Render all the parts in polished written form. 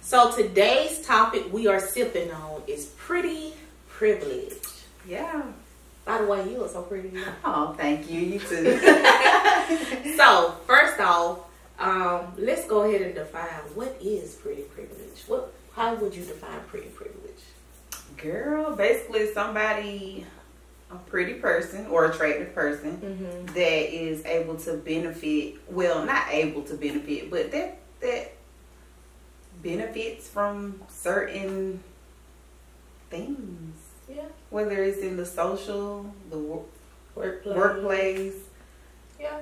So today's topic we are sipping on is pretty privilege. Yeah. By the way, you look so pretty. Oh, thank you. You too. So first off, let's go ahead and define what is pretty privilege. How would you define pretty privilege? Girl, basically somebody, a pretty person or attractive person that is able to benefit, well, not able to benefit, but that benefits from certain things. Yeah. Whether it's in the social, the Workplace. Yeah.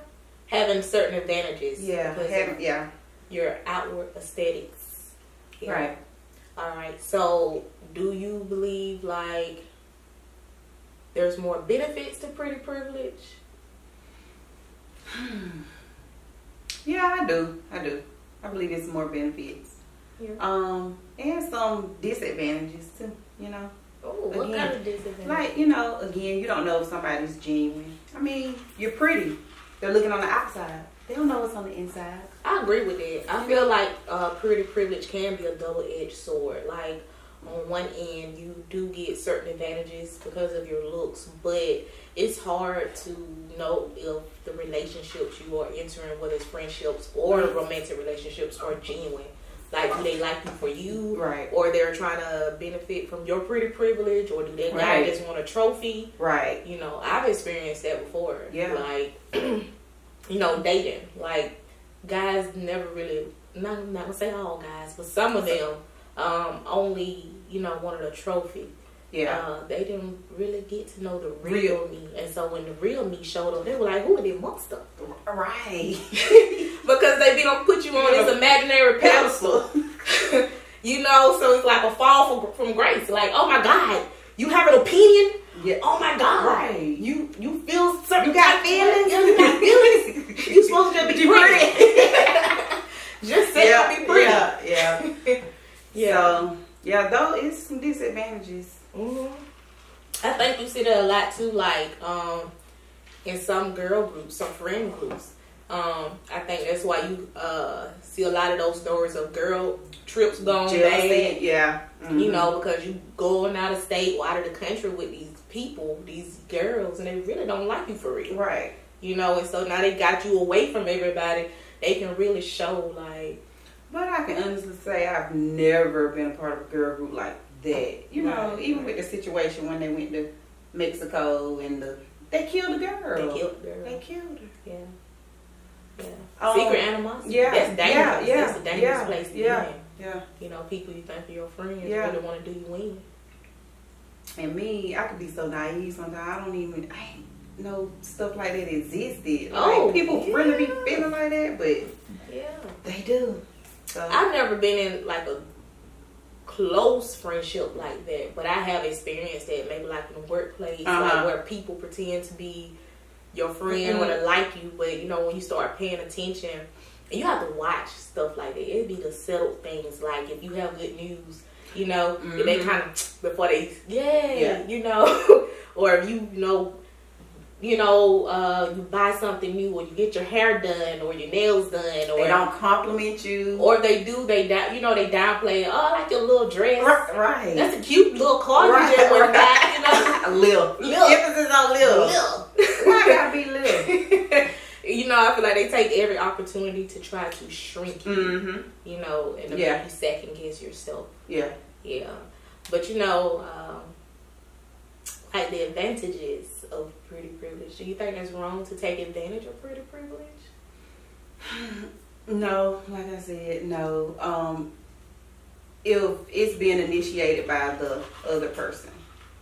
Having certain advantages. Yeah. Your outward aesthetics. Yeah. Right. All right. So, do you believe like there's more benefits to pretty privilege? Yeah, I do. I believe it's more benefits. Yeah. And some disadvantages too, Oh, what kind of disadvantages? Like, again, you don't know if somebody's genuine. I mean, you're pretty. They're looking on the outside. They don't know what's on the inside. I agree with that. I feel like pretty privilege can be a double-edged sword. Like, on one end, you do get certain advantages because of your looks, but it's hard to know if the relationships you are entering, whether it's friendships or romantic relationships, are genuine. Like, do they like you for you? Right. Or they're trying to benefit from your pretty privilege? Or do that guy just want a trophy? Right. I've experienced that before. Yeah. Like, dating. Like, guys never really, not going to say all guys, but some of them only, wanted a trophy. Yeah. They didn't really get to know the real me. And so when the real me showed up, they were like, who are this monster? Right. Because they don't put you on this imaginary pedestal. So it's like a fall from grace. Like, oh my God, you have an opinion? Yeah. Oh my God. Right. You feel certain. You got feelings? Yeah, you got feelings. You supposed to be pretty. Just say be pretty. Yeah. So, though it's some disadvantages. I think you see that a lot too, like in some girl groups, some friend groups. I think that's why you see a lot of those stories of girl trips gone bad. Yeah. Because you going out of state or out of the country with these people, these girls, and they really don't like you for real. Right. And so now they got you away from everybody. They can really show like. But I can honestly say I've never been a part of a girl group like that. Even with the situation when they went to Mexico and they killed the girl. They killed her. Yeah. Yeah. Secret animosity. Yeah. That's dangerous. Yeah. That's a dangerous place to be in. Yeah. People you think are your friends really want to do you in. And me, I could be so naive sometimes. I ain't know stuff like that existed. People really be feeling like that, but they do. So I've never been in like a close friendship like that, but I have experienced that maybe like in the workplace, like where people pretend to be your friend or to like you, but when you start paying attention, and you have to watch stuff like that. It'd be the settled things, like if you have good news, if they kind of before they or if you buy something new, or you get your hair done, or your nails done, or they don't compliment you, or they do, they downplay. Oh, I like your little dress. Right. That's a cute little car you just went back. Little. Emphasis on little. Why gotta be little? I feel like they take every opportunity to try to shrink you. And to make you second guess yourself. Yeah. Yeah. But like the advantages of pretty privilege. Do you think it's wrong to take advantage of pretty privilege? No, like I said, no. If it's being initiated by the other person,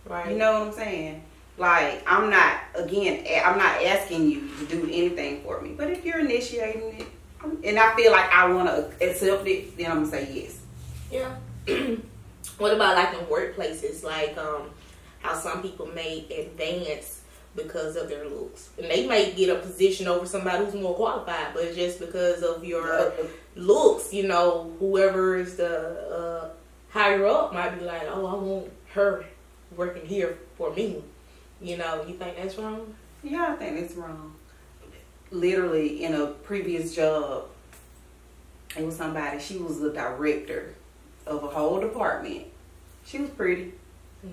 right? You know what I'm saying? Like I'm not asking you to do anything for me, but if you're initiating it, and I feel like I want to accept it, then I'm gonna say yes. Yeah. What about like in workplaces, like how some people may advance because of their looks, and they might get a position over somebody who's more qualified, but just because of your looks, whoever is the higher up might be like, oh, I want her working here for me. You think that's wrong? Yeah, I think it's wrong. Literally, in a previous job, it was somebody, she was the director of a whole department. She was pretty,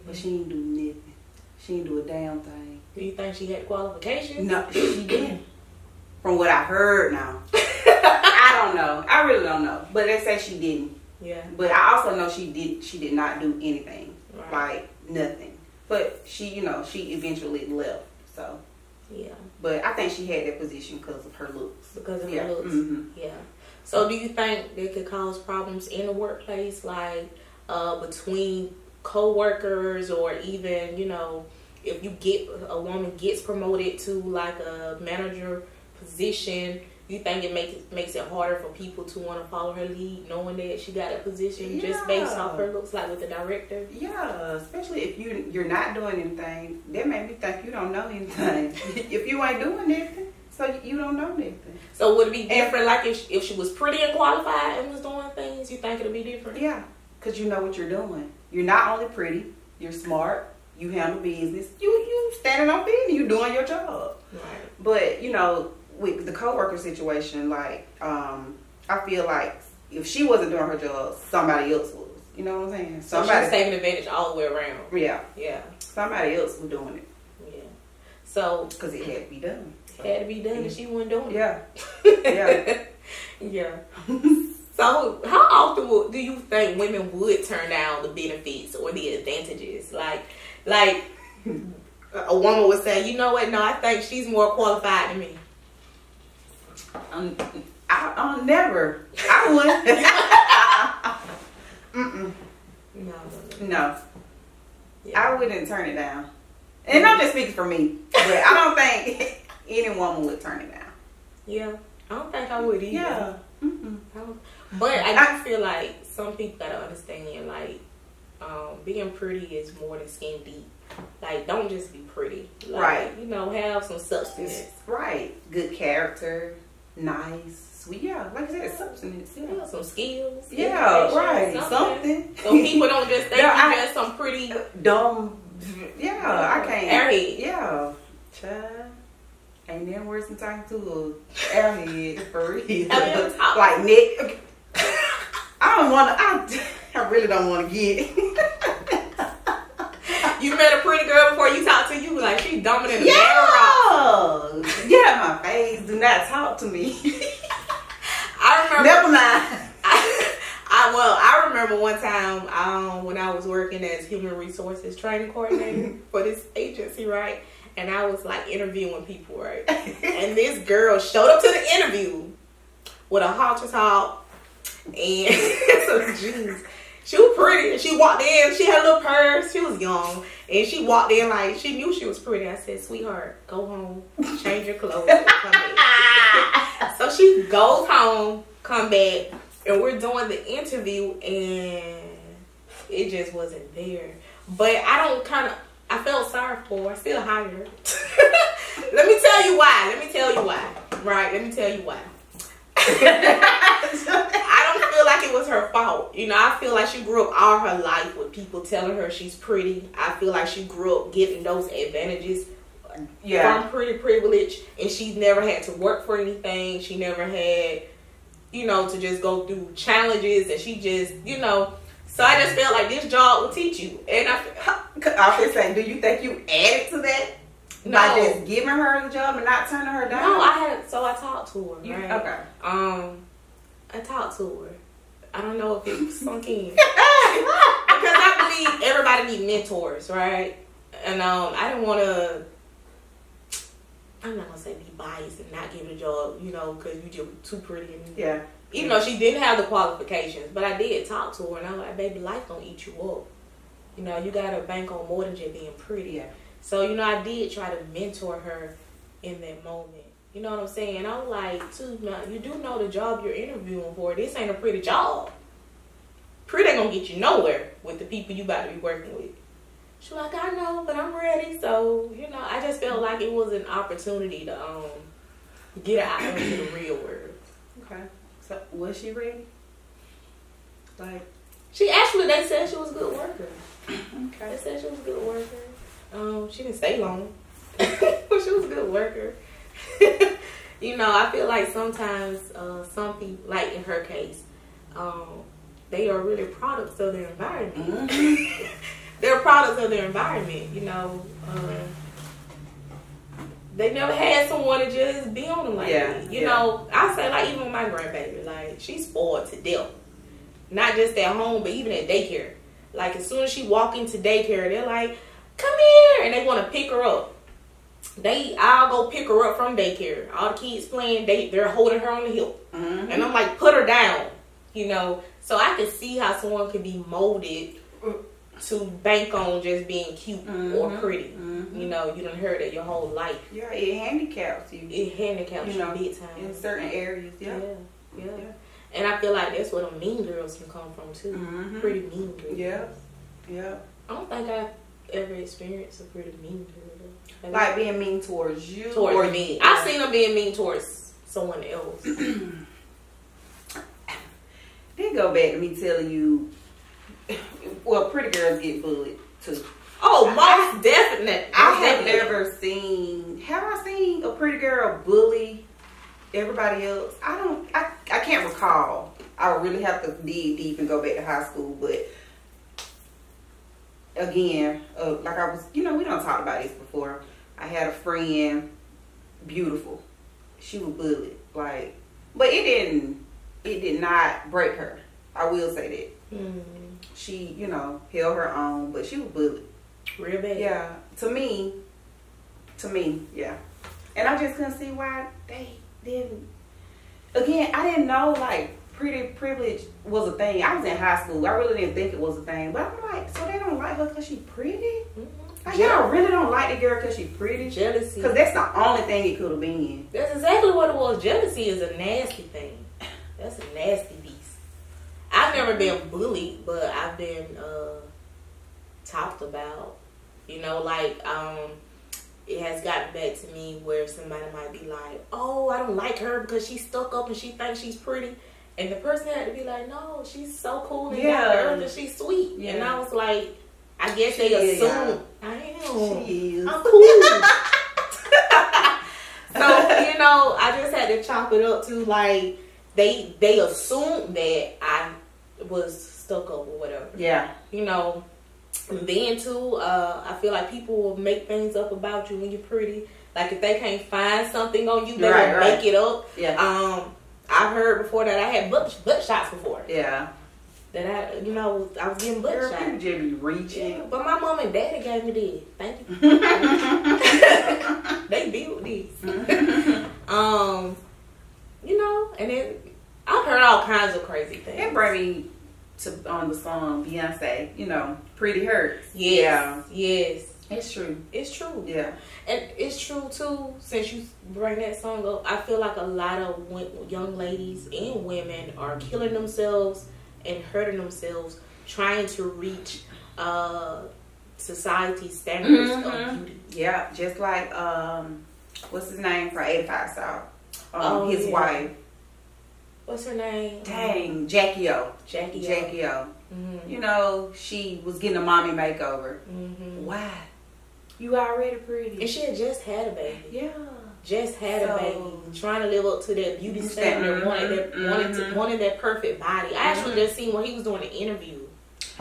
but she didn't do nothing. She didn't do a damn thing. Do you think she had qualifications? No, she didn't. From what I heard now. I don't know. I really don't know. But they say she didn't. Yeah. But I also know she did not do anything. Right. Like, nothing. But she, she eventually left. So. Yeah. But I think she had that position because of her looks. Because of her looks. Mm-hmm. Yeah. So do you think that could cause problems in the workplace, like between co-workers, or even, if a woman gets promoted to like a manager position, you think it makes it harder for people to want to follow her lead, knowing that she got a position just based off her looks, like with the director? Yeah, especially if you're not doing anything. That made me think you don't know anything. If you ain't doing anything, so you don't know anything. So would it be different, like if she was pretty and qualified and was doing things? You think it'll be different? Yeah, because you know what you're doing. You're not only pretty, you're smart. You handle business. You standing on business. You doing your job. Right. But with the coworker situation, like I feel like if she wasn't doing her job, somebody else was. You know what I'm saying? Somebody was taking advantage all the way around. Yeah. Yeah. Somebody else was doing it. Yeah. So because it had to be done. It had to be done, and she wasn't doing it. Yeah. Yeah. Yeah. So how often do you think women would turn down the benefits or the advantages? Like a woman would say, you know what? No, I think she's more qualified than me. I'll never. I wouldn't. No. Yeah. I wouldn't turn it down. And I'm just speaking for me, but I don't think any woman would turn it down. Yeah, I don't think I would either. Yeah. But I do feel like some people gotta understand, like, being pretty is more than skin deep. Like, don't just be pretty. Like, right. Have some substance. Right. Good character. Nice. Sweet. Yeah. Like I said, substance. Yeah. Some skills. Yeah. Right. Something. So people don't just think you just some pretty dumb. Yeah. I can't. Airhead. Yeah. Child. Ain't nothing worse than talking to a airhead for real. Like Nick. I really don't want to get. You met a pretty girl before you talked to you, like she's dominant. Yeah. Get out my face. Do not talk to me. I remember. Never mind. I remember one time when I was working as human resources training coordinator for this agency, right? And I was like interviewing people, right? And this girl showed up to the interview with a halter top and some jeans. She was pretty. She walked in. She had a little purse. She was young. And she walked in like she knew she was pretty. I said, sweetheart, go home. Change your clothes. And come back. So she goes home, come back. And we're doing the interview. And it just wasn't there. But I felt sorry for her. I still hired her. Let me tell you why. Right? Let me tell you why. I don't feel like it was her fault. I feel like she grew up all her life with people telling her she's pretty. I feel like she grew up getting those advantages from pretty privilege, and she's never had to work for anything. She never had, to just go through challenges, and she just, So I just felt like this job will teach you. And I was saying, do you think you added to that? No. By just giving her the job and not turning her down? No, I talked to her, right? Okay. I talked to her. I don't know if it sunk in. Because I believe everybody needs mentors, right? And I didn't want to, I'm not going to say be biased and not give it a job, because you just too pretty. Yeah. Even though she didn't have the qualifications. But I did talk to her, and I was like, baby, life don't eat you up. You got to bank on more than just being pretty. Yeah. So, I did try to mentor her in that moment. You know what I'm saying? I was like, too, you do know the job you're interviewing for. This ain't a pretty job. Pretty ain't going to get you nowhere with the people you about to be working with. She was like, I know, but I'm ready. So, I just felt like it was an opportunity to get her out into the real world. Okay. So, was she ready? Like, they said she was a good worker. Okay. They said she was a good worker. She didn't stay long, but she was a good worker. I feel like sometimes some people, like in her case, they are really products of their environment. They're products of their environment, you know. They never had someone to just be on them like that. You know, I say, like, even with my grandbaby, like, she's spoiled to death. Not just at home, but even at daycare. Like, as soon as she walk into daycare, they're like, come here, and they want to pick her up. I'll go pick her up from daycare. All the kids playing, they're holding her on the hip. And I'm like, put her down, you know. So I can see how someone could be molded to bank on just being cute or pretty. You know, you done heard it your whole life. Yeah, it handicaps you. It handicaps you big time. In certain areas, yeah. And I feel like that's where the mean girls can come from too. Pretty mean girls. Yeah. I don't think I've ever experienced a pretty mean girl. Like being mean towards you? Towards me. I've seen them being mean towards someone else. Then go back to me telling you, well, pretty girls get bullied too. Oh, most definitely. I have never seen. Have I seen a pretty girl bully everybody else? I can't recall. I would really have to dig deep and go back to high school. But again, like I was, you know, we don't talk about this before. I had a friend, beautiful. She was bullied, like, but it did not break her. I will say that. She, you know, held her own, but she was bullied. Real bad. Yeah. To me, yeah. And I just couldn't see why they didn't. Again, I didn't know, like, pretty privilege was a thing. I was in high school. I really didn't think it was a thing. But I'm like, so they don't like her because she pretty? Like, y'all really don't like the girl because she pretty? Jealousy. Because that's the only thing it could have been. That's exactly what it was. Jealousy is a nasty thing. That's a nasty beast. I've never been bullied, but I've been talked about. You know, like, it has gotten back to me where somebody might be like, oh, I don't like her because she's stuck up and she thinks she's pretty. And the person had to be like, no, she's so cool and down to earth and she's sweet. Yeah. And I was like, I guess they assume I am. She is. I'm cool. So, you know, I just had to chop it up to, like, they assumed that I was stuck up or whatever. Yeah. You know, and then too, I feel like people will make things up about you when you're pretty. Like, if they can't find something on you, they will make it up. Yeah. I've heard before that I had butt shots before. Yeah. That I was getting butt shots. People just be reaching. Yeah, but my mom and daddy gave me this. Thank you. They built this. You know, and then I've heard all kinds of crazy things. It brought me to the song Beyonce, you know, Pretty Hurts. Yes. Yeah. Yes. It's true. It's true. Yeah. And it's true too, since you bring that song up, I feel like a lot of young ladies and women are killing themselves and hurting themselves trying to reach society's standards of beauty. Yeah, just like what's his name for 85 South? His wife. What's her name? Dang, Jackie O. Jackie O. You know, she was getting a mommy makeover. Why? You already pretty. And she had just had a baby. Yeah. Just had a baby. Trying to live up to that beauty standard. Wanted that perfect body. I actually just seen when he was doing an interview.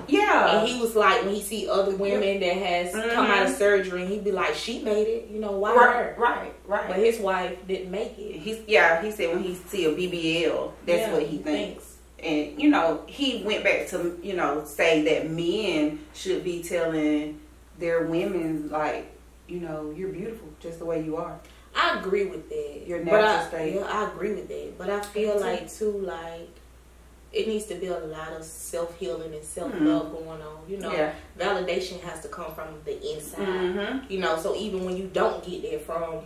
Yeah. And he was like, when he see other women that has come out of surgery, he'd be like, she made it. You know, why her? Right. But his wife didn't make it. He said when he see a BBL, that's what he thinks. And, you know, he went back to, you know, say that men should be telling their women, like, you know, you're beautiful just the way you are. I agree with that. Your natural state. Yeah, I agree with that. But I feel like, too, like, it needs to be a lot of self-healing and self-love going on. You know, validation has to come from the inside. You know, so even when you don't get it from,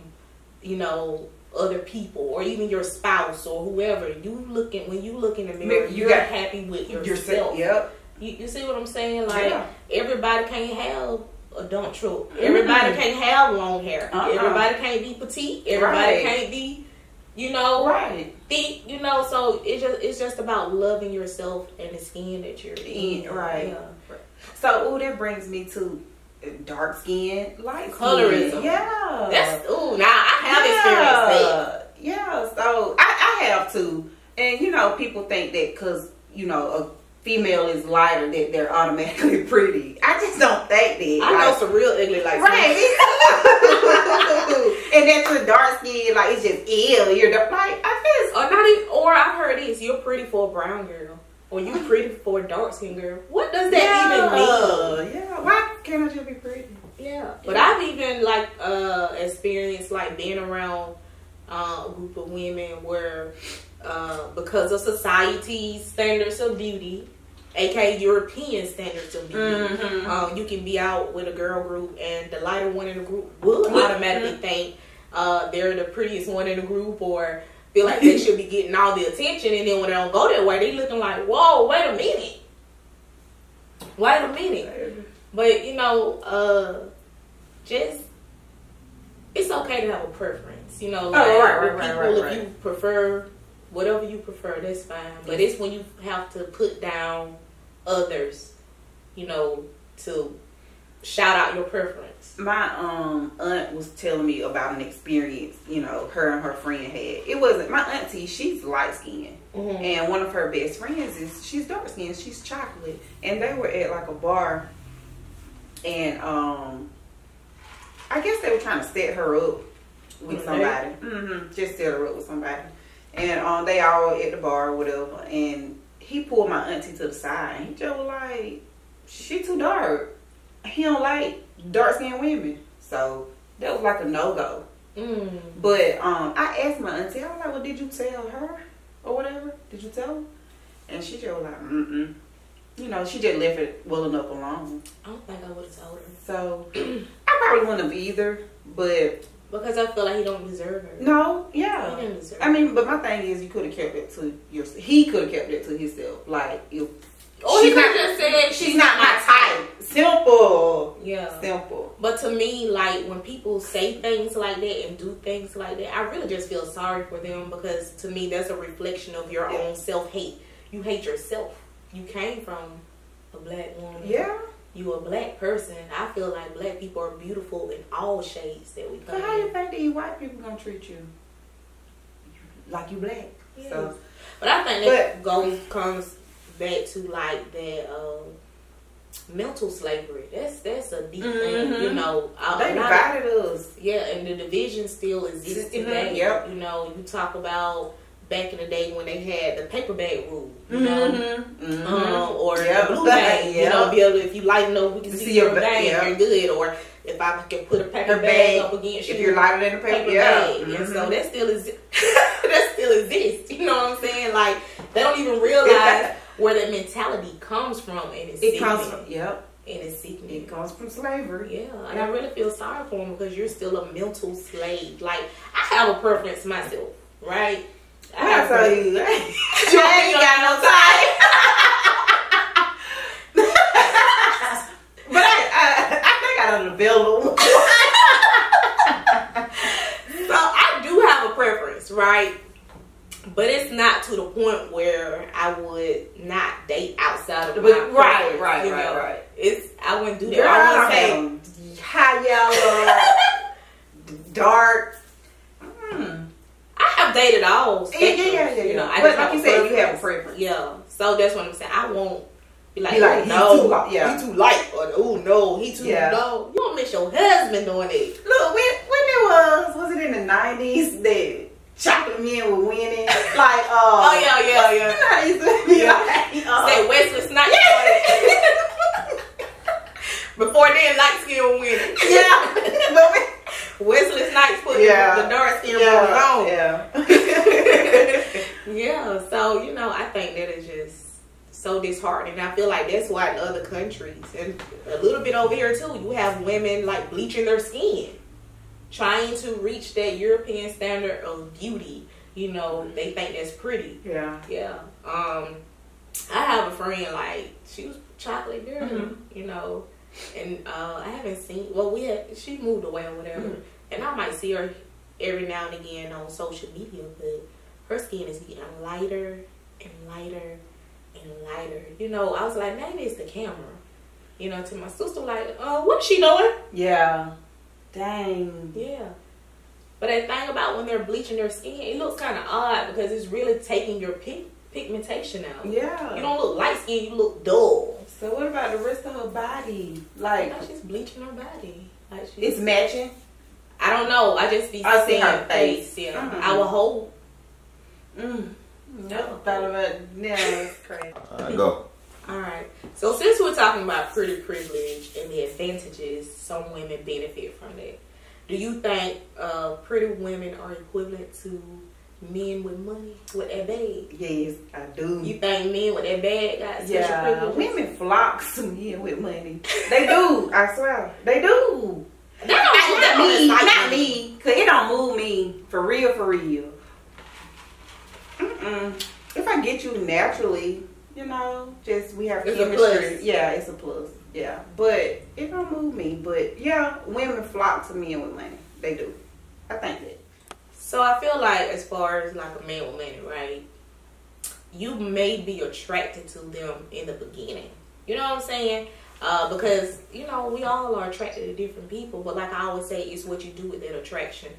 you know, other people or even your spouse or whoever, when you look in the mirror, you're happy with yourself. Yep. You see what I'm saying? Like, everybody can't have a dump truck. Everybody can't have long hair. Everybody can't be petite. Everybody can't be, you know, thick. You know, so it's just about loving yourself and the skin that you're in. Right. Yeah. So, that brings me to dark skin, light skin. Colorism. Yeah. Now I have experienced that. Yeah. So I have too. And, you know, people think that because, you know, female is lighter, that they're automatically pretty. I just don't think that. I know some real ugly like right. And then to dark skin, like it's just ill. You're like I guess. Or not even. Or I've heard this. You're pretty for a brown girl, or you pretty for a dark skin girl. What does that even mean? Yeah. Why can't I just be pretty? Yeah. But I've even like experienced like being around a group of women where because of society's standards of beauty, aka European standards of beauty, you can be out with a girl group and the lighter one in the group will automatically think they're the prettiest one in the group, or feel like they should be getting all the attention, and then when they don't go that way, they looking like, whoa, wait a minute. But you know, just it's okay to have a preference, you know, like if you prefer whatever you prefer, that's fine. But it's when you have to put down others, you know, to shout out your preference. My aunt was telling me about an experience, you know, her and her friend had. It wasn't my auntie, she's light skinned. And one of her best friends she's dark skinned, she's chocolate. And they were at like a bar, and I guess they were trying to set her up with somebody. Just set her up with somebody. And they all at the bar or whatever, and he pulled my auntie to the side, and he just was like, she too dark. He don't like dark skinned women. So that was like a no-go. But I asked my auntie, I was like, well, did you tell her or whatever? Did you tell her? And she just was like, you know, she just left it well enough alone. I don't think I would have told her. So I probably wouldn't have either, but because I feel like he don't deserve her. No, yeah. He didn't deserve I mean, but my thing is, you could have kept it to yourself. He could have kept it to himself. Like, if he could have just said, she's not my type. Simple. Yeah. Simple. But to me, like, when people say things like that and do things like that, I really just feel sorry for them, because to me, that's a reflection of your own self-hate. You hate yourself. You came from a black woman. Yeah. You a black person. I feel like black people are beautiful in all shades that we come. So how you think these white people gonna treat you? Like you black. Yes. So, but I think that comes back to like that mental slavery. That's a deep thing. You know, they divided us. Yeah, and the division still exists today. Yep. You know, you talk about back in the day when they had the paper bag rule, you know, or the blue bag, you know, be able to, if you light enough, we can see your bag, you're good. Or if I can put a paper bag up against you, if you're lighter than a paper bag, and so that still exists. You know what I'm saying? Like, they don't even realize where that mentality comes from, and it comes from, and it's sickening. It comes from slavery. Yeah, and I really feel sorry for them, because you're still a mental slave. Like, I have a preference myself, right? I tell you, you ain't got no time. But I think I done developed one. So I do have a preference, right? But it's not to the point where I would not date outside of my preference. Right. I wouldn't do that. Girl, I wouldn't say high yellow, dark. I have dated all spectrums. Yeah. You know, but like you said, you have a preference. Yeah. So that's what I'm saying. I won't be like, oh, no, he too light, or oh no, he too low. You don't miss your husband doing it. Look, when it was it in the 90s that chocolate men were winning? Like, oh yeah. You know how they used to be like, say Wesley Snipes. Before then, light skin were winning. Yeah, but Wesley Snipes put the dark skin on. Yeah, so, you know, I think that is just so disheartening. I feel like that's why in other countries, and a little bit over here too, you have women like bleaching their skin, trying to reach that European standard of beauty. You know, they think that's pretty. Yeah. I have a friend, like, she was chocolate girl, you know, and I haven't seen, she moved away or whatever, and I might see her every now and again on social media, but her skin is getting lighter and lighter and lighter. You know, I was like, maybe it's the camera. You know, to my sister, like, what's she doing? Yeah. Dang. Yeah. But that thing about when they're bleaching their skin, it looks kind of odd, because it's really taking your pigmentation out. Yeah. You don't look light skinned, you look dull. So what about the rest of her body? Like, she's bleaching her body. Like it's matching. I don't know. I just be seeing her face. Yeah, I will hold. Never thought about it. Yeah, it's crazy. Go. All right. So since we're talking about pretty privilege and the advantages some women benefit from that, do you think pretty women are equivalent to men with money, with that bag? Yes, I do. You think men with that bag got special privilege? Women flock to men with money. They do. I swear, they do. Not me, cause it don't move me for real, for real. If I get you naturally, you know, just we have chemistry. Yeah, it's a plus. Yeah, but it don't move me. But yeah, women flock to men with money. They do. I think that. So I feel like as far as like a man with money, right? You may be attracted to them in the beginning. You know what I'm saying? Because, you know, we all are attracted to different people. But like I always say, it's what you do with that attraction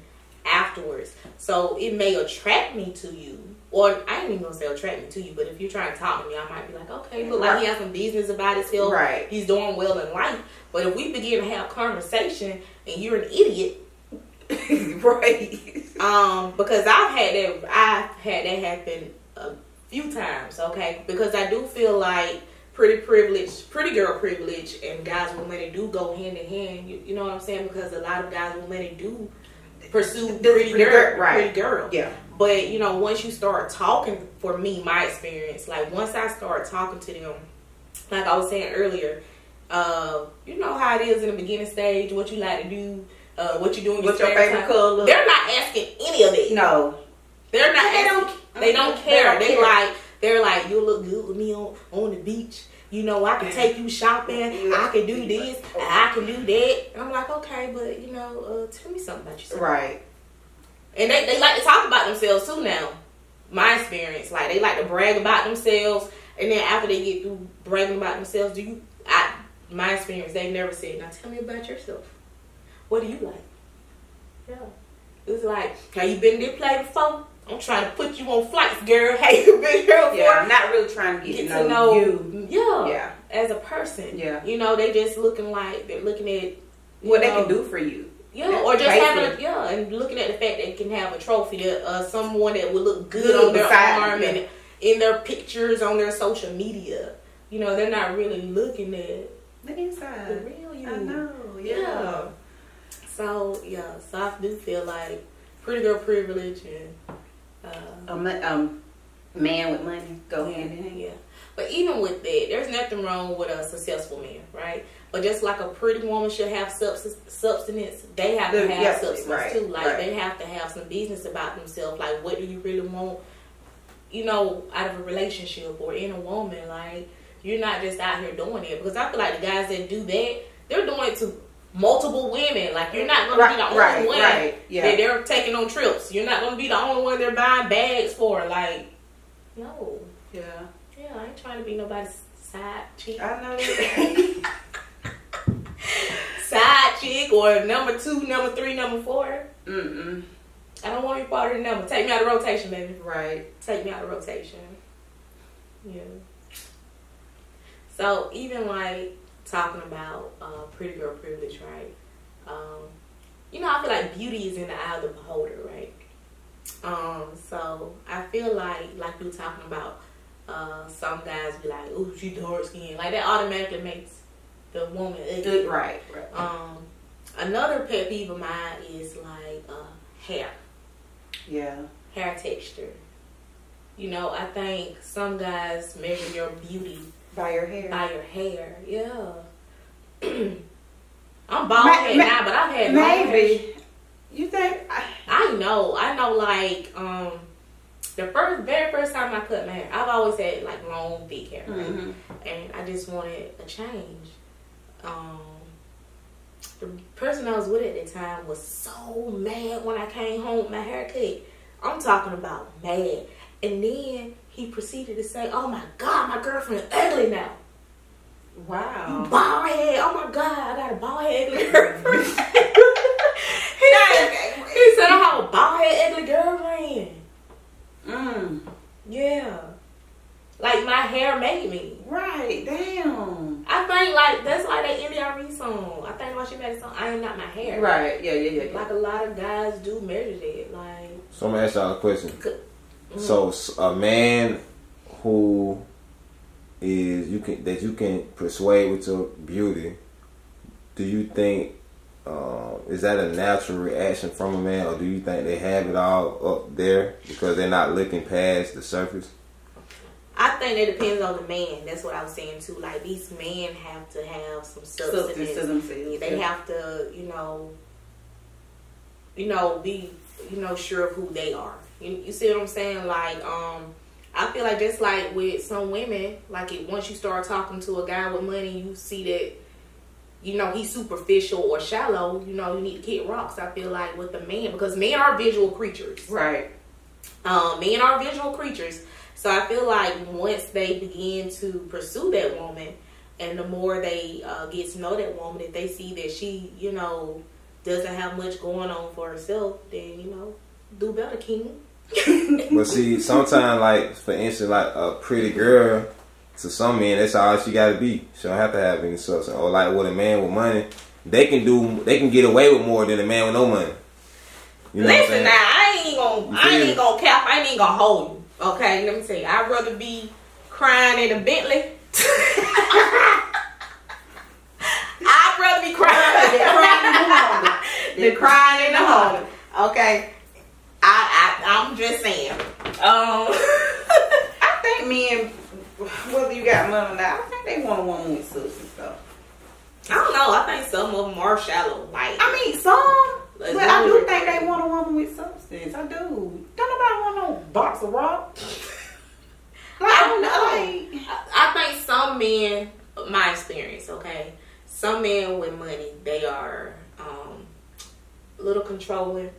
afterwards. So it may attract me to you. Or I ain't even going to say attract me to you. But if you're trying to talk to me, I might be like, okay, look like he has some business about himself. Right. He's doing well in life. But if we begin to have conversation and you're an idiot. Right. Because I've had that happen a few times, okay? Because I do feel like pretty girl privilege and guys with money do go hand in hand. You know what I'm saying? Because a lot of guys with money do pursue pretty girl. Yeah. But you know, once you start talking, for me, my experience, like once I start talking to them, like I was saying earlier, you know how it is in the beginning stage, what you like to do, what you doing, what's your favorite color. They're not asking any of it. No, they're not. They don't care. They're like, you look good with me on the beach. You know, I can take you shopping. I can do this. I can do that. And I'm like, okay, but you know, tell me something about yourself. Right. And they like to talk about themselves too now. My experience, like they like to brag about themselves, and then after they get through bragging about themselves, my experience, they never said, now tell me about yourself. What do you like? Yeah. It's like, have you been to this place before? I'm trying to put you on flights, girl. Have you been here before? Yeah, I'm not really trying to get to know you. Yeah. As a person. Yeah. You know, they just looking like, they're looking at what they can do for you. Yeah, or just having and looking at the fact they can have a trophy that someone that would look good on their arm and in their pictures on their social media. You know, they're not really looking at the inside, the real you. I know, yeah. So I do feel like pretty girl privilege and man with money go hand in hand. Yeah, but even with that, there's nothing wrong with a successful man, right? But just like a pretty woman should have substance, they have to have substance too. Like they have to have some business about themselves. Like, what do you really want, you know, out of a relationship or in a woman? Like, you're not just out here doing it. Because I feel like the guys that do that, they're doing it to multiple women. Like, you're not going to be the only one that they're taking on trips. You're not going to be the only one they're buying bags for. Like, no. Yeah. Yeah, I ain't trying to be nobody's side chick. I know that. Side chick or number 2, number 3, number 4. I don't want to be part of the number. Take me out of rotation, baby. Right. Take me out of rotation. Yeah. So even like talking about pretty girl privilege, right? You know, I feel like beauty is in the eye of the beholder, right? So I feel like you were talking about, some guys be like, "Ooh, she dark skin," like that automatically makes the woman ugly. Right. Another pet peeve of mine is like hair. Yeah. Hair texture. You know, I think some guys measure your beauty by your hair. Yeah. I'm bald head now, but I've had maybe. You think? I know. Like the very first time I cut my hair, I've always had like long, thick hair, right? And I just wanted a change. The person I was with at the time was so mad when I came home with my haircut. I'm talking about mad. And then he proceeded to say, "Oh my God, my girlfriend ugly now." Wow. You bald head. Oh my God, I got a bald head ugly girlfriend. He said I have a bald head ugly girlfriend. Yeah. Like, my hair made me. Right, damn. I think, like, that's like that India song. I think why she made a song, I Am Not My Hair. Right, yeah. Like, a lot of guys do measure that. Like, so I'm going to ask y'all a question. So, a man who is, that you can persuade with your beauty, do you think, is that a natural reaction from a man, or do you think they have it all up there because they're not looking past the surface? I think it depends on the man. That's what I was saying too. Like, these men have to have some substance to themselves. They have to, be, sure of who they are. You see what I'm saying? Like, I feel like just like with some women, like once you start talking to a guy with money, you see that, he's superficial or shallow, you need to kick rocks. I feel like with the man, because men are visual creatures. Right. Men are visual creatures. So I feel like once they begin to pursue that woman, and the more they get to know that woman, if they see that she, doesn't have much going on for herself, then, do better, King. But see, sometimes, like, for instance, like a pretty girl, to some men, that's all she got to be. She don't have to have any substance. Or like with a man with money, they can get away with more than a man with no money. You know Listen, now I ain't gonna cap. I ain't gonna hold you. Okay, let me tell you. I'd rather be crying in a Bentley. I'd rather be crying than crying in the Honda. Okay, I'm just saying. I think men, whether you got money or not, I think they want a woman with substance though. I don't know. I think some of them are shallow. Like, I mean, some. But I do think they want a woman with substance. I do. Don't nobody want no box of rock. I think some men, my experience, okay, some men with money, they are a little controlling,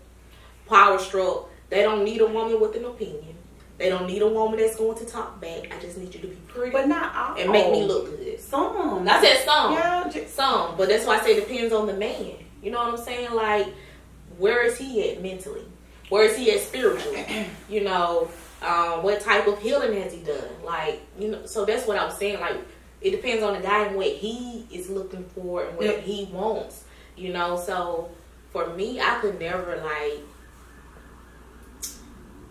power stroke. They don't need a woman with an opinion. They don't need a woman that's going to talk back. I just need you to be pretty, but not all, and make me look good. Some. I said some. Yeah, some. But that's why I say it depends on the man. You know what I'm saying? Like, where is he at mentally? Where is he at spiritually? What type of healing has he done? Like, so that's what I was saying. Like, it depends on the guy and what he is looking for and what he wants. So for me, I could never, like,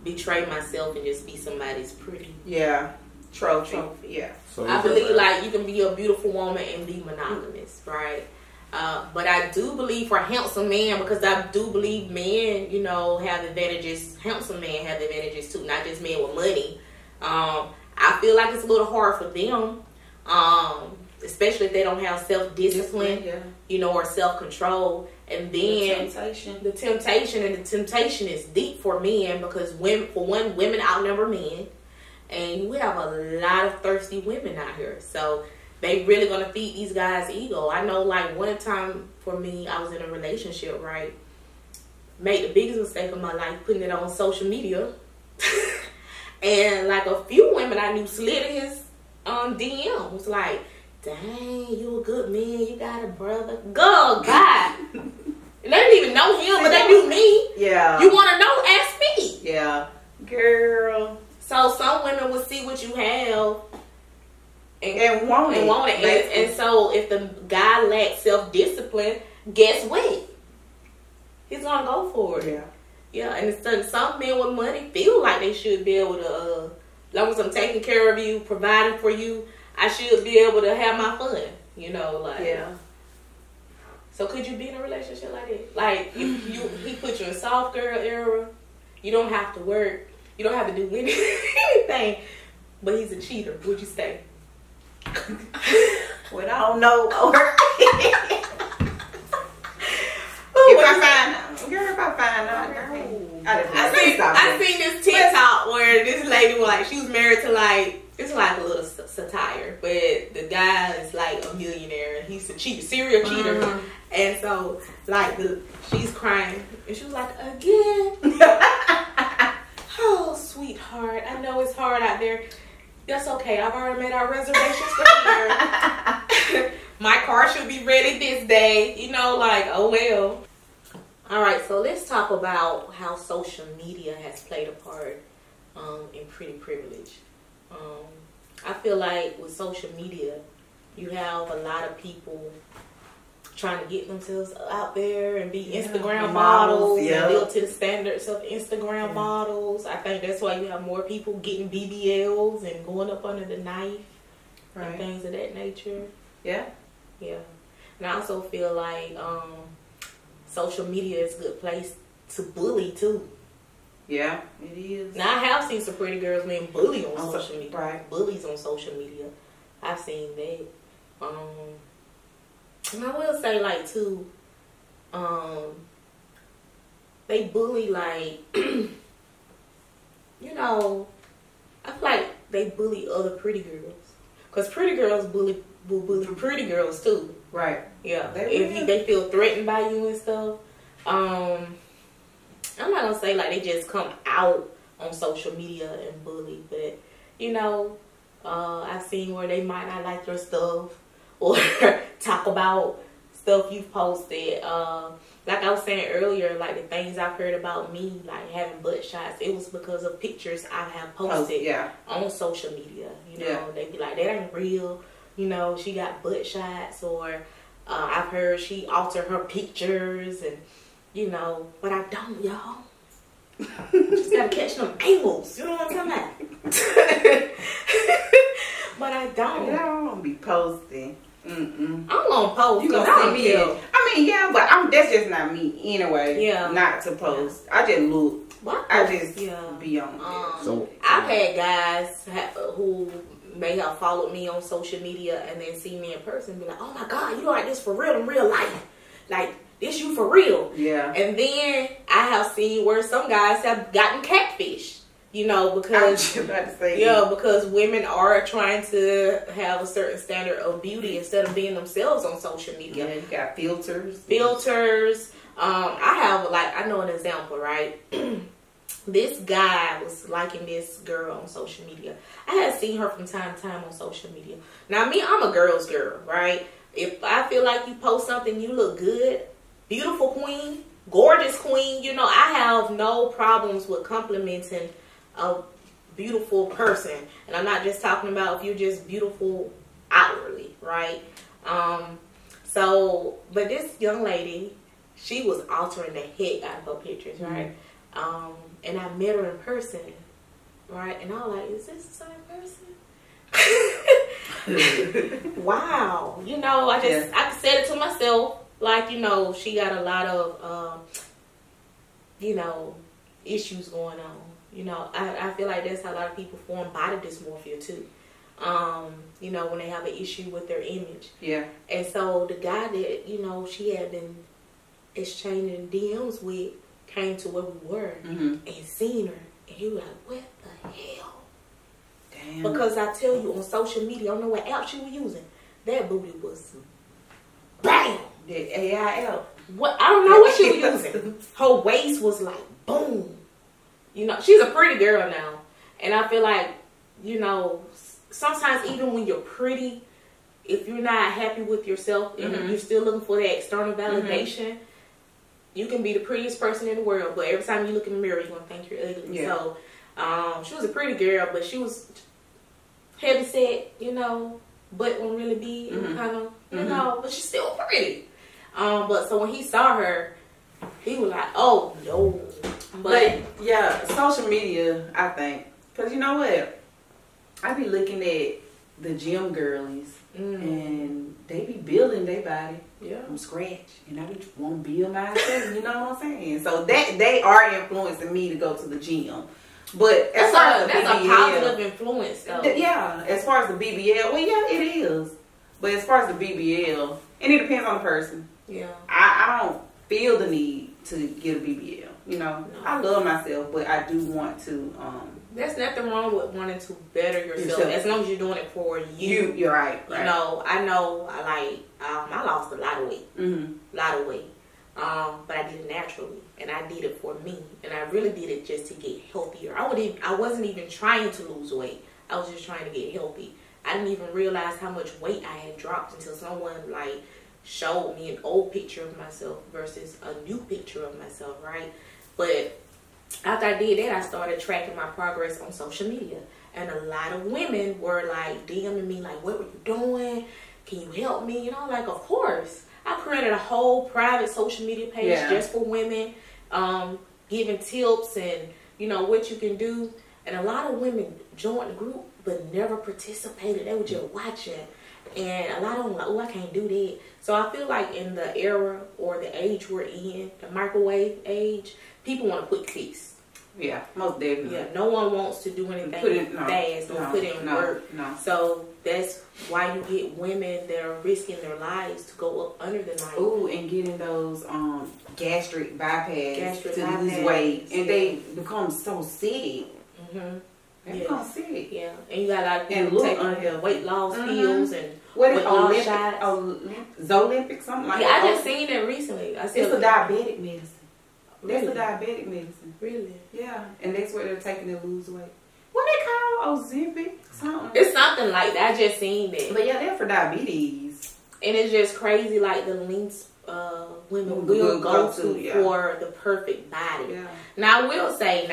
betray myself and just be somebody's pretty. Yeah. Trophy. Yeah. So I believe, like, you can be a beautiful woman and be monogamous, right? But I do believe for handsome men, because I do believe men, have advantages. Handsome men have advantages too, not just men with money. I feel like it's a little hard for them, especially if they don't have self-discipline, or self-control. And then the temptation is deep for men, because women outnumber men, and we have a lot of thirsty women out here. So they really gonna feed these guys' ego. I know, like, one time for me, I was in a relationship, right? Made the biggest mistake of my life, putting it on social media. And like a few women I knew slid in his DM. Was like, dang, you a good man, you got a brother. Go, God. And they didn't even know him, but they knew me. Yeah. You wanna know? Ask me. Yeah. Girl. So some women will see what you have and want it. And so if the guy lacks self-discipline, guess what? He's gonna go for it. Yeah. And some men with money feel like they should be able to, as long as I'm taking care of you, providing for you, I should be able to have my fun. Yeah. So could you be in a relationship like that? Like, if he put you in soft girl era, you don't have to work, you don't have to do anything, but he's a cheater, would you stay? Well, I don't know. If I find out, I seen this TikTok where this lady was like, she was married to, like, it's like a little satire, but the guy is like a millionaire. He's a serial cheater, and so like she's crying, and she was like, again. Oh, sweetheart, I know it's hard out there. That's okay. I've already made our reservations for here. My car should be ready this day. Like, oh well. All right, so let's talk about how social media has played a part in pretty privilege. I feel like with social media, you have a lot of people trying to get themselves out there and be Instagram models and live to the standards of Instagram models. I think that's why you have more people getting BBLs and going up under the knife and things of that nature. Yeah. Yeah. And I also feel like social media is a good place to bully too. Yeah, it is. Now I have seen some pretty girls being bullied on social media. Right. Bullies on social media. I've seen that. And I will say, like, too, they bully, like, you know, I feel like they bully other pretty girls. Because pretty girls will bully pretty girls, too. Right. Yeah. If they feel threatened by you and stuff. I'm not going to say, like, they just come out on social media and bully. But, you know, I've seen where they might not like your stuff. Or talk about stuff you've posted. Like I was saying earlier, like the things I've heard about me, like having butt shots, it was because of pictures I have posted on social media. You know, they'd be like, that ain't real. You know, she got butt shots. Or I've heard she altered her pictures. And, you know, but I don't, y'all. Just gotta catch them angles. You know what I'm talking about? But I don't. Yeah, I don't be posting. I'm gonna post. You gonna see me? I mean, yeah, but that's just not me anyway. Yeah, not to post. I just look. I just be on there. So I've had guys who may have followed me on social media and then see me in person and be like, "Oh my God, you look like this for real in real life. Like this, you for real." Yeah. And then I have seen where some guys have gotten catfish. You know, because because women are trying to have a certain standard of beauty instead of being themselves on social media. Yeah, you got filters. I know an example, right? This guy was liking this girl on social media. I had seen her from time to time on social media. Now, me, I'm a girl's girl, right? If I feel like you post something, you look good, beautiful queen, gorgeous queen, you know, I have no problems with complimenting a beautiful person. And I'm not just talking about if you're just beautiful outwardly, right? But this young lady, she was altering the heck out of her pictures, right? And I met her in person, right? And I was like, is this the same person? Wow. You know, I said it to myself, like, you know, she got a lot of, you know, issues going on. You know, I feel like that's how a lot of people form body dysmorphia too. You know, when they have an issue with their image. Yeah. And so the guy that, you know, she had been exchanging DMs with came to where we were and seen her. And he was like, what the hell? Damn. Because I tell you, on social media, I don't know what app she was using. That booty was bam! The AI app. What? I don't know what she was using. Her waist was like boom. You know, she's a pretty girl now. And I feel like, you know, sometimes even when you're pretty, if you're not happy with yourself and you're still looking for that external validation, you can be the prettiest person in the world. But every time you look in the mirror, you're going to think you're ugly. Yeah. So, she was a pretty girl, but she was heavy set, you know, butt wouldn't really be kind of, you know, but she's still pretty. But so when he saw her, he was like, oh, no. But yeah, social media, I think, because you know what, I be looking at the gym girlies and they be building their body from scratch, and I just want to build myself. You know what I'm saying? So that they are influencing me to go to the gym. But as far as that's a positive influence, though. Yeah, as far as the BBL, well, yeah, it is. But as far as the BBL, and it depends on the person. Yeah, I don't feel the need to get a BBL. You know, I love myself, but I do want to. There's nothing wrong with wanting to better yourself as long as you're doing it for you. You're right. You know, I lost a lot of weight, but I did it naturally, and I did it for me, and I really did it just to get healthier. I wasn't even trying to lose weight. I was just trying to get healthy. I didn't even realize how much weight I had dropped until someone like showed me an old picture of myself versus a new picture of myself, right? But after I did that, I started tracking my progress on social media. And a lot of women were like DMing me like, what were you doing? Can you help me? You know, like, of course. I created a whole private social media page just for women, giving tips and, you know, what you can do. And a lot of women joined the group but never participated. They were just watching. And a lot of them were like, oh, I can't do that. So I feel like in the era or the age we're in, the microwave age, people want a quick fix. Yeah, most definitely. Yeah, no one wants to do anything fast or put in work. No. So that's why you get women that are risking their lives to go up under the knife. Ooh, and getting those gastric bypass to lose weight, and they become so sick. They become sick. Yeah, and you got a lot of people taking weight loss pills and what weight loss shots. Zolympic, something like that. Yeah, I just seen that recently. I said it's a diabetic medicine. Really? That's a diabetic medicine. Really? Yeah, and that's what they're taking to lose weight. What they call Ozempic? Something. It's something like that. I just seen that. But yeah, they're for diabetes. And it's just crazy, like the lengths women will go to for the perfect body. Yeah. Now I will say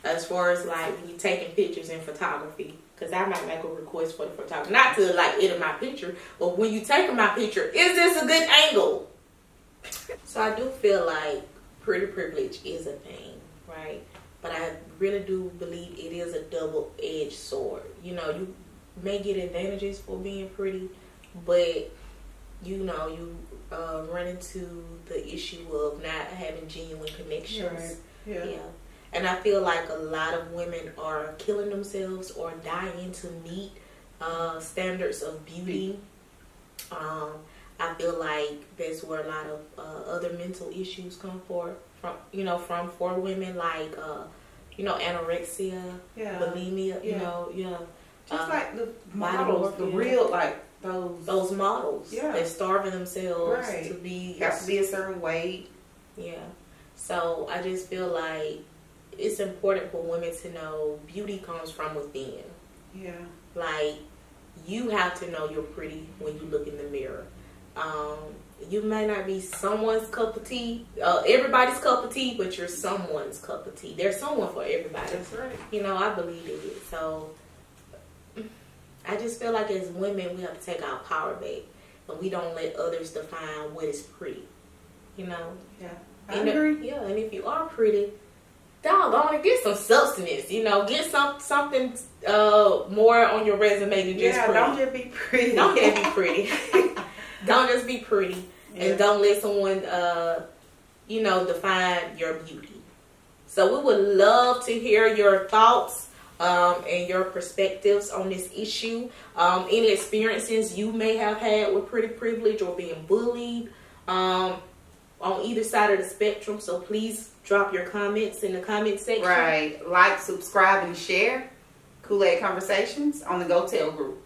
as far as like when you're taking pictures in photography, because I might make a request for the photographer, not to like edit my picture, but when you taking my picture, is this a good angle? So I do feel like pretty privilege is a thing, right? But I really do believe it is a double-edged sword. You know, you may get advantages for being pretty, but you know, you run into the issue of not having genuine connections. Right. Yeah. And I feel like a lot of women are killing themselves or dying to meet standards of beauty. I feel like that's where a lot of other mental issues come for women, like anorexia, bulimia, just like the models, the real like those models, they're starving themselves to be have to be a certain weight. Yeah, so I just feel like it's important for women to know beauty comes from within. Yeah, like you have to know you're pretty when you look in the mirror. You may not be someone's cup of tea, everybody's cup of tea, but you're someone's cup of tea. There's someone for everybody. That's right. You know, I believe in it. So I just feel like as women, we have to take our power back, and we don't let others define what is pretty. You know. Yeah. I agree. Yeah, and if you are pretty, doggone it, get some substance. You know, get something more on your resume than just pretty. Don't just be pretty. Don't just be pretty. Don't just be pretty, and don't let someone, define your beauty. So we would love to hear your thoughts and your perspectives on this issue. Any experiences you may have had with pretty privilege or being bullied on either side of the spectrum. So please drop your comments in the comment section. Right. Like, subscribe, and share Kool-Aid Conversations on the Go Tell group.